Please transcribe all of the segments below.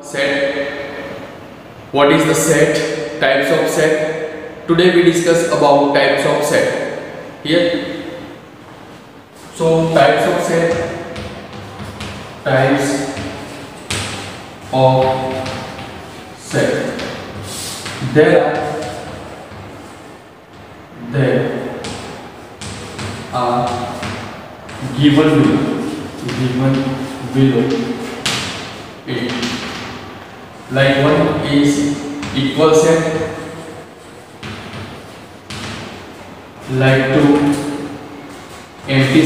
Set. What is the set? Types of set. Today we discuss about types of set. Here. So types of set. Types of set. There are given below it. Like one is equal set, like two empty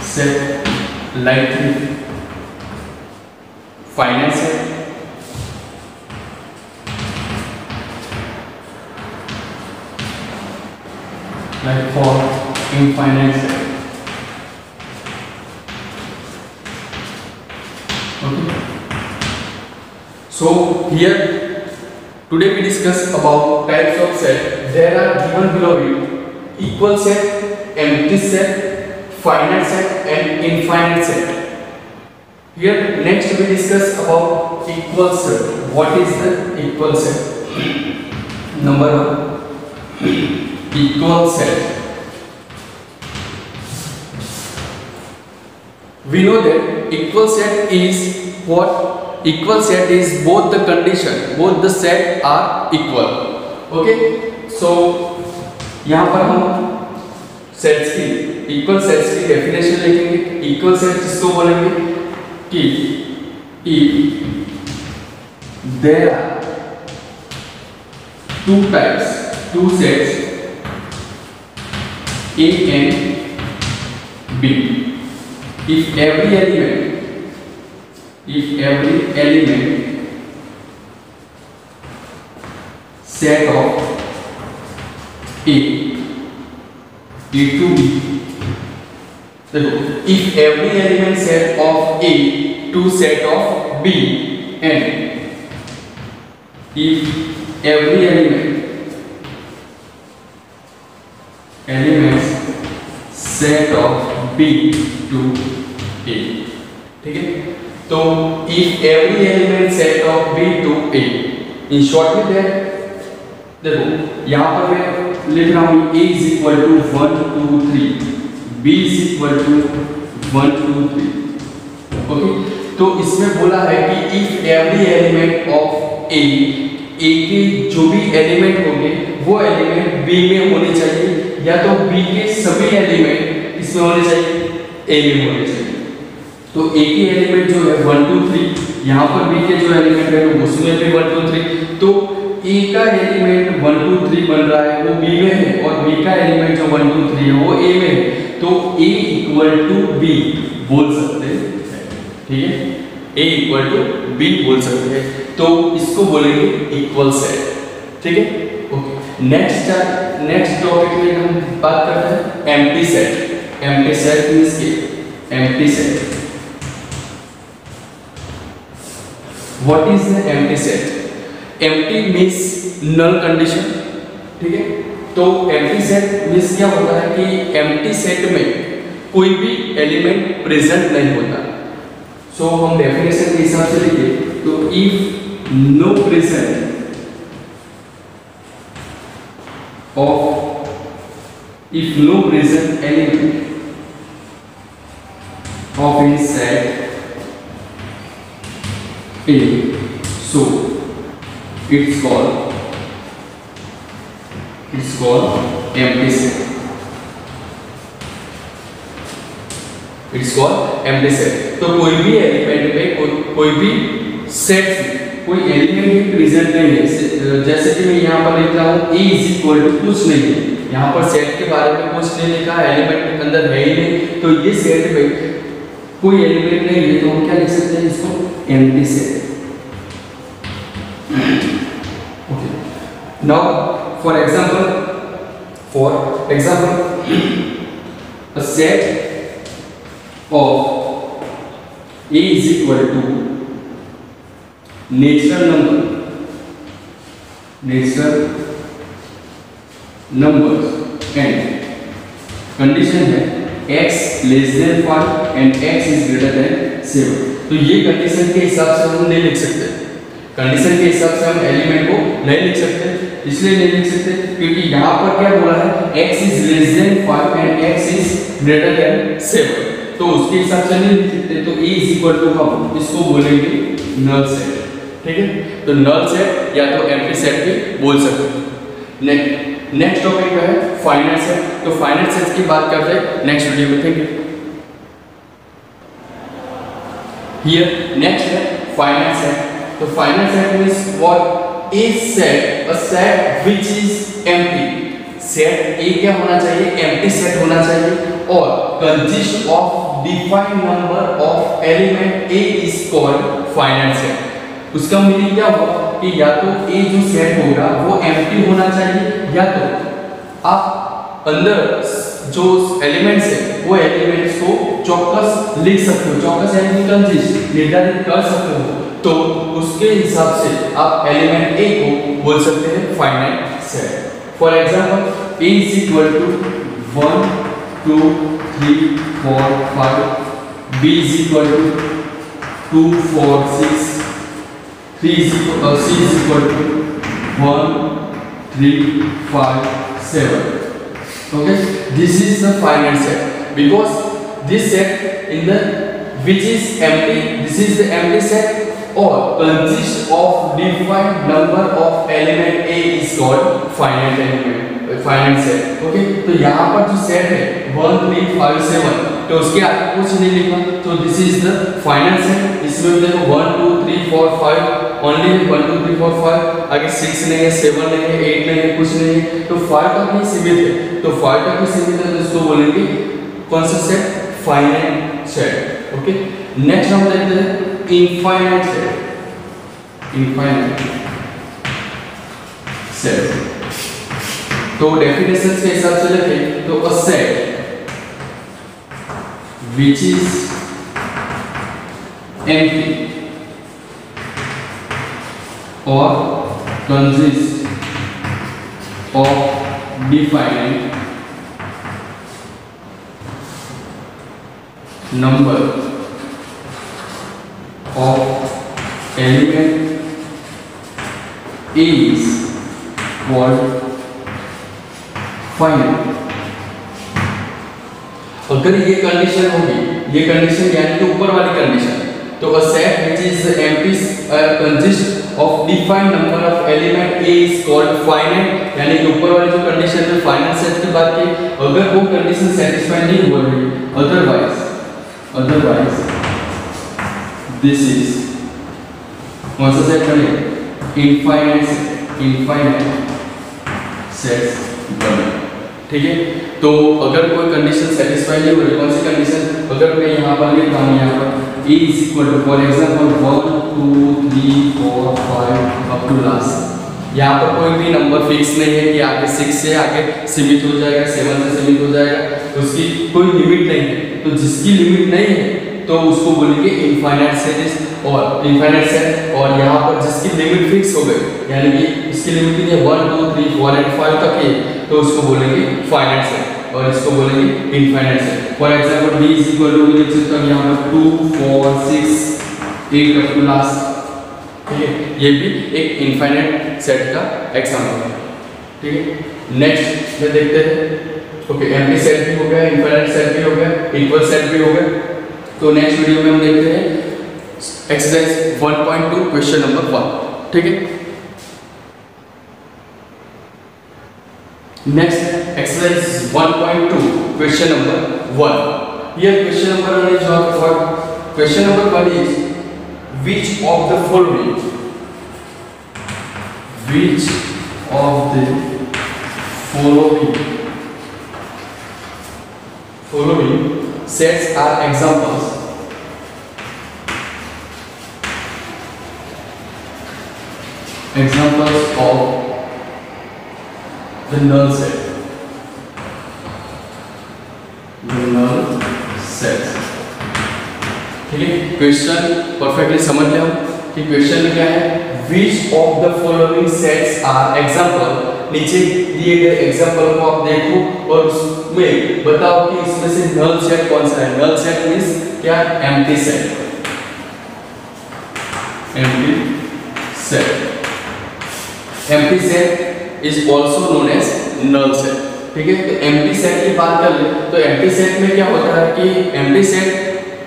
set, like three finite set, like four infinite set. Okay. So here today we discuss about types of set. There are given below it equal set, empty set, finite set and infinite set. Here next we discuss about equal set. What is the equal set? Number one, equal set. We know that equal set is what? Equal set is both the condition, both the set are equal. Okay, so यहाँ पर हम sets की, equal sets की definition लिखेंगे. Equal set किसको बोलेंगे कि if there are two types, two sets A and B, if every element set of A to B, if every element set of A to set of B, and if every elements set of B to A, ठीक है. तो if every element set of B to A, in short with that, देखो यहाँ पर मैं लिख रहा हूँ A is equal to 1 2 3, B is equal to 1 2 3. Okay, तो इसमें बोला है कि if every element of A के जो भी एलिमेंट होंगे वो एलिमेंट B में होने चाहिए, या तो B के सभी एलिमेंट इसमें होने चाहिए, A में होने चाहिए. तो A के एलिमेंट जो है 1 2 3, यहाँ पर B के जो एलिमेंट है उसमें भी 1 2 3. तो A का एलिमेंट 1 2 3 बन रहा है वो B में है, और B का एलिमेंट जो 1 2 3 है वो A में है. तो A इक्वल टू B बोल सकते हैं, ठीक है. A इक्वल टू B बोल सकते हैं, तो इसको बोलेंगे इक्वल सेट, ठीक है. ओके, नेक्स्ट टॉपिक में हम बात करते हैं empty set. Empty set means के empty set. What is the empty set? Empty means null condition, ठीक है. तो एम्प्टी सेट मींस क्या होता है कि एम्प्टी सेट में कोई भी एलिमेंट प्रेजेंट नहीं होता. सो हम डेफिनेशन के हिसाब से लिखिए तो if no present element of a set A, so it's called empty set. It's called empty set. तो कोई भी एलिमेंट में कोई भी सेट में कोई एलिमेंट भी प्रेजेंट नहीं है. जैसे कि मैं यहाँ पर लिख रहा हूँ A is equal to कुछ नहीं है, यहाँ पर सेट के बारे में कुछ नहीं लिखा, एलिमेंट के अंदर है ही नहीं, तो ये सेट में कोई एलिमेंट नहीं है, तो हम क्या लिख सकते हैं इसको? Empty set. Okay, now for example a set of A is equal to natural numbers and condition है x less than 5 and x is greater than 7। तो ये कंडीशन के हिसाब से हम नहीं लिख सकते, कंडीशन के हिसाब से हम एलिमेंट को नहीं लिख सकते, इसलिए नहीं लिख सकते क्योंकि यहाँ पर क्या बोला है, x is less than 5 and x is greater than 7, तो उसके हिसाब से नहीं लिख सकते। तो a इज इक्वल टू हम इसको बोलेंगे नल सेट, ठीक है। तो नल सेट या तो एम्प्टी सेट भी बोल सकते हैं। नेक्स्ट टॉपिक है फाइनाइट सेट। तो फाइनाइट सेट की बात करते हैं नेक्स्ट वीडियो में, थैंक यू। Here next है finite set. तो finite set means what is set, a set which is empty. Set A क्या होना चाहिए, empty set होना चाहिए और consist of defined number of element A is called finite set. उसका meaning क्या होगा कि या तो A जो सेट होगा वो empty होना चाहिए या तो आप अंदर जो एलिमेंट्स है वो एलिमेंट्स को चौकस लिख सकते हो, चौकस यानी कंसिस्ट निर्धारित कर सकते हो, तो उसके हिसाब से आप एलिमेंट ए को बोल सकते हैं finite set. For example A is equal to 1 2 3 4 5, B is equal to 2 4 6, C is equal to 1 3 5 7। Okay, this is the finite set because this set in the which is empty, this is the empty set or consists of defined number of element A is called finite element, finite set. Okay, तो यहाँ पर जो set है 1 3 5 7, तो उसके आगे कुछ नहीं लिखा, तो this is the finite set। इसमें देखो 1 2 3 4 5 ओनली 1 2 3 4 5, आगे 6 नहीं है 7 नहीं है 8 नहीं है, कुछ नहीं है, तो 5 तक ही सीमित है। तो 5 तक ही सीमित है तो इसको बोलेंगे कौन सा set, finite set. Okay, next हम देखते हैं इनफाइनाइट सेट। इनफाइनाइट सेट तो डेफिनेशन के हिसाब से लिखें तो a set which is empty or consists of defined number of element is called finite। अगर ये कंडीशन होगी, ये कंडीशन यानी कि ऊपर वाली कंडीशन, तो a set which is empty consists of defined number of element A is called finite, यानी कि ऊपर वाली जो कंडीशन में फाइनाइट सेट की बात की, अगर वो कंडीशन सेटिस्फाई नहीं हो रही, अदरवाइज दिस इज कौन सा सेट बनेगा, इनफाइनाइट सेट बने, ठीक है। तो अगर कोई कंडीशन सेटिस्फाई नहीं हो रही, कौन सी कंडीशन, अगर मैं यहाँ पर लिख रहा हूँ यहाँ पर A is equal to for example 1 2 3 4 5 up to last, यहाँ पर कोई भी नंबर फिक्स नहीं है कि आगे 6 से आगे सीमित हो जाएगा, 7 से सीमित हो जाएगा, उसकी कोई लिमिट नहीं है। तो जिसकी लिमिट नहीं है तो उसको बोलेंगे इनफाइनाइट सेट और इनफाइनाइट सेट, और यहाँ पर जिसकी लिमिट फिक्स हो गई यानी कि इसकी लिमिट कितनी है 1 2 3 4 एंड 5 तक है, तो उसको बोलेंगे फाइनाइट सेट और इसको बोलेंगे infinite set. For example b is equal to लिख सकते हैं यहाँ पर 2 4 6 8 अप टू लास्ट, ठीक है। ये भी एक इनफाइनाइट सेट का एग्जांपल है, ठीक है। नेक्स्ट में देखते हैं, ओके, एम्प्टी सेट भी हो गया, इनफाइनाइट सेट भी हो गया, इक्वल सेट भी हो गया। तो नेक्स्ट वीडियो में हम देखते हैं एक्सरसाइज 1.2 क्वेश्चन नंबर 1, ठीक है। Next exercise 1.2 question number 1। Here question number 1 is what? Question number 1 is which of the following sets are examples of the null set, ठीक है। क्वेश्चन परफेक्टली समझ ले हम कि क्वेश्चन में क्या है, which of the following sets are example, नीचे दिए गए एग्जांपल को आप देखो और उसमें बताओ कि इसमें से नल सेट कौन सा है। नल सेट मींस क्या? Empty set. Empty set, empty set is also known as null set. ठीक है, तो एम्प्टी सेट की बात कर ले तो एम्प्टी सेट में क्या होता है कि एम्प्टी सेट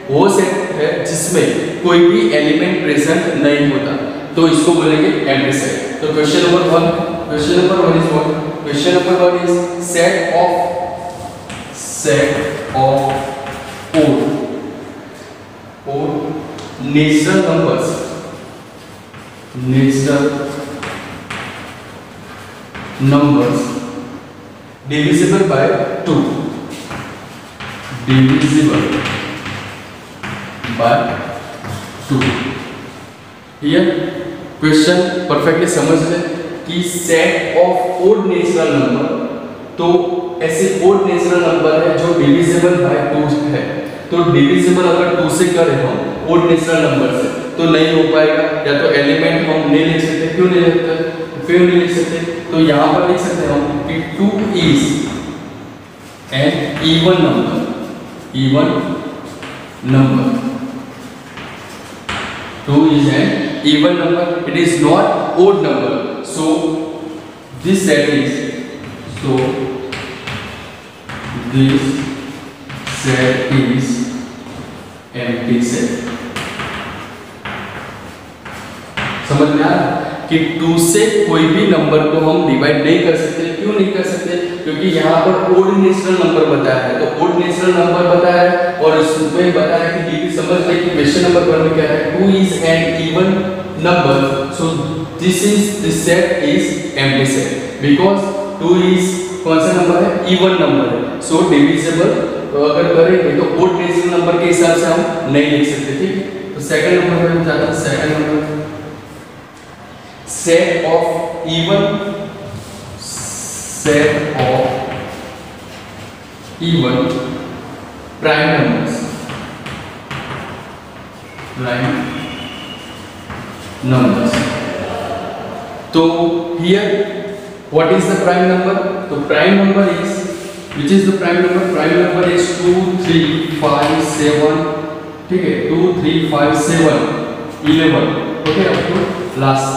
वो सेट है जिसमें कोई भी एलिमेंट प्रेजेंट नहीं होता, तो इसको बोलेंगे एम्प्टी सेट। तो question number 1 is what? Question number 1 is set of odd natural numbers divisible by 2, divisible by 2। Here question perfectly समझ ले कि set of odd natural number, तो ऐसे ओड नेचुरल नंबर है जो डिविजिबल बाय 2 है। तो डिविजिबल अगर 2 से करें हम ओड नेचुरल नंबर से तो नहीं हो पाएगा, या तो एलिमेंट हम नहीं लिख सकते। क्यों नहीं लिख सकते? तो यहाँ पर लिख सकते हैं हम कि 2 is an even number, two is an even number, it is not odd number, so this set is empty set। समझ में आ रहा कि 2 से कोई भी नंबर को हम डिवाइड नहीं कर सकते। क्यों नहीं कर सकते? क्योंकि यहाँ पर ओड नेचुरल नंबर बताया है, तो ओड नेचुरल नंबर बताया है और इसमें बताया कि डीपी समझ ले कि क्वेश्चन नंबर 1 में क्या है, 2 is an even number, so this set is empty set because 2 is कौन सा नंबर है? इवन नंबर है, सो डिविजिबल अगर करेंगे तो ओड नेचुरल नंबर के हिसाब से हम नहीं लिख सकते। ठीक है, तो सेकंड नंबर पे हम जाते हैं। Second number set of even prime numbers, तो here what is the prime number? तो prime number is, which is the prime number? Prime number is 2 3 5 7, ठीक है, 2 3 5 7 11, ओके, अप टू लास्ट।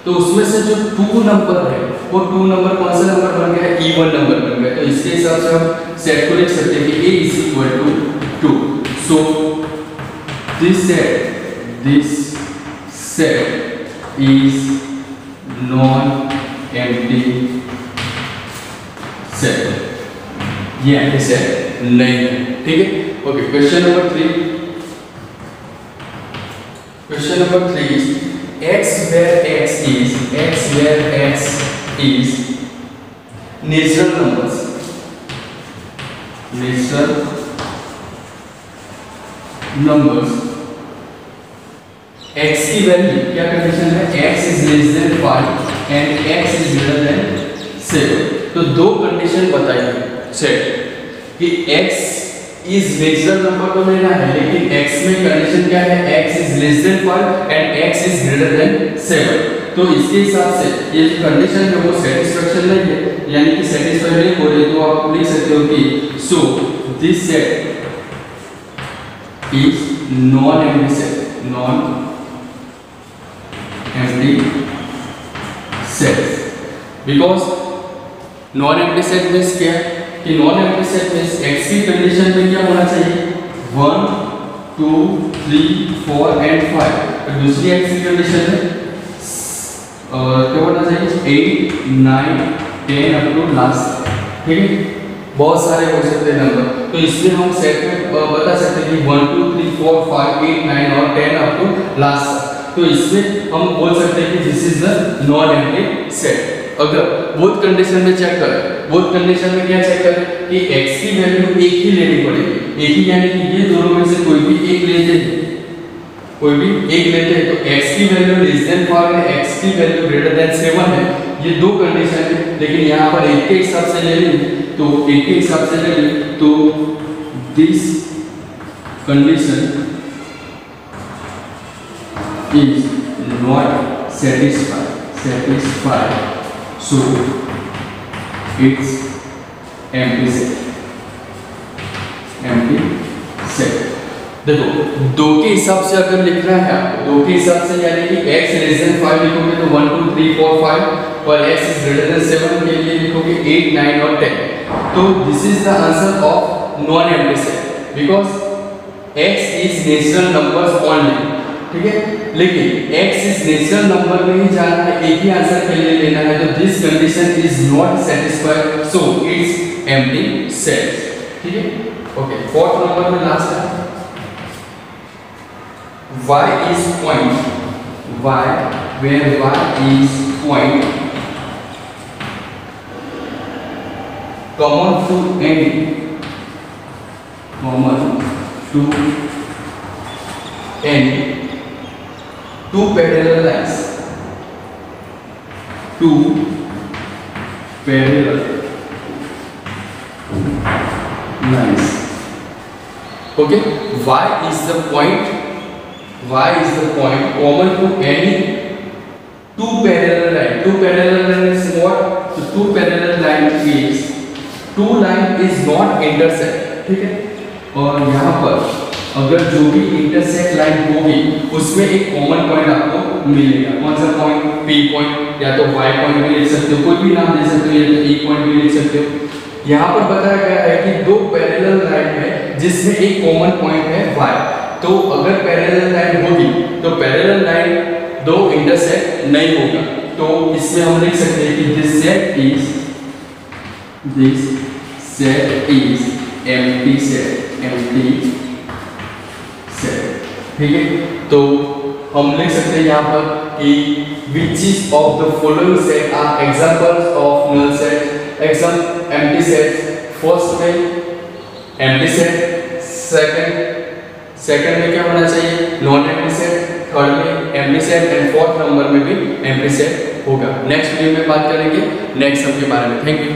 तो उसमें से जो 2 नंबर है वो 2 नंबर कौन सा नंबर बन गया है? इवन नंबर बन गया। तो इसके हिसाब से हम सेट को लिख सकते हैं कि a is equal to 2, so this set is non-empty set, ये empty set नहीं है। ठीक है, okay. Question number 3 is x where x is natural numbers, x की वैल्यू क्या कंडीशन है? x is less than 5 and x is greater than 7। तो दो कंडीशन बताई है सेट कि x इस नेचुरल नंबर को लेना है, लेकिन x में कंडीशन क्या है? x is less than 5 and x is greater than 7। तो इसके हिसाब से ये जो कंडीशन है वो सेटिस्फैक्शन नहीं है, यानी कि सेटिस्फाई नहीं हो रही, तो आप लिख सकते हो कि so this set is non-empty set, because non-empty set means क्या है कि नॉन-एम्प्टी सेट मींस x की कंडीशन में क्या होना चाहिए? 1 2 3 4 एंड 5। तो दूसरी x की कंडीशन है क्या होना चाहिए? 8 9 10 अप टू लास्ट। ठीक है, बहुत सारे हो सकते हैं नंबर, तो इसलिए हम सेट में बता सकते हैं कि 1 2 3 4 5 8 9 और 10 अप टू लास्ट। तो इसमें हम बोल सकते हैं कि this is the non-empty set. अगर बोथ कंडीशन में चेक करें, बोथ कंडीशन में क्या चेक करें कि x की वैल्यू एक ही लेनी पड़ेगी, एक ही यानी कि ये दोनों में से कोई भी एक लेते हैं, तो x की वैल्यू लेस देन 5 है, x की वैल्यू ग्रेटर देन 7 है। ये दो कंडीशन है, लेकिन यहाँ पर एक के हिसाब से ले ली, तो एक के हिसाब से ले ली, तो this condition is not satisfied, so it's empty set। empty set देखो दो के हिसाब से अगर लिखना है आपको, दो के हिसाब से यानी कि x लेस देन 5 लिखोगे तो 1 2 3 4 5 और x इज ग्रेटर देन 7 के लिए लिखोगे 8 9 और 10। तो this is the answer of non empty set because x is natural numbers only, ठीक है। लेकिन x इज नेचुरल नंबर में ही जाना है, एक ही आंसर के लिए लेना है, तो this condition is not satisfied, so it's empty set, ठीक है। ओके, फोर्थ नंबर में लास्ट है y is point, y where y is point common to any, common to any two parallel lines, two parallel lines, okay। y is the point, y is the point common to any two parallel line, two parallel line is what, so two parallel line is, two line is not intersect, ठीक है। और यहाँ पर अगर जो भी intersect line होगी उसमें एक कॉमन पॉइंट आपको मिलेगा, कौन सा पॉइंट, P पॉइंट या तो Y पॉइंट भी लिख सकते हो, कोई भी नाम दे सकते हो, या तो E पॉइंट भी लिख सकते हो। यहाँ पर बताया गया है कि दो पैरेलल लाइन है जिसमें एक कॉमन पॉइंट है Y, तो अगर पैरेलल लाइन होगी तो पैरेलल लाइन दो इंटरसेक्ट नहीं होगा, तो इसमें हम लिख सकते हैं कि this set is empty set, ठीक है। तो हम लिख सकते हैं यहाँ पर कि which is of the following set are examples of null set, empty set। First में empty set, सेकंड में क्या होना चाहिए, नॉन एम्प्टी सेट, थर्ड में empty set and fourth number में भी एम्प्टी सेट होगा। नेक्स्ट वीडियो में बात करेंगे नेक्स्ट सम के बारे में। Thank you.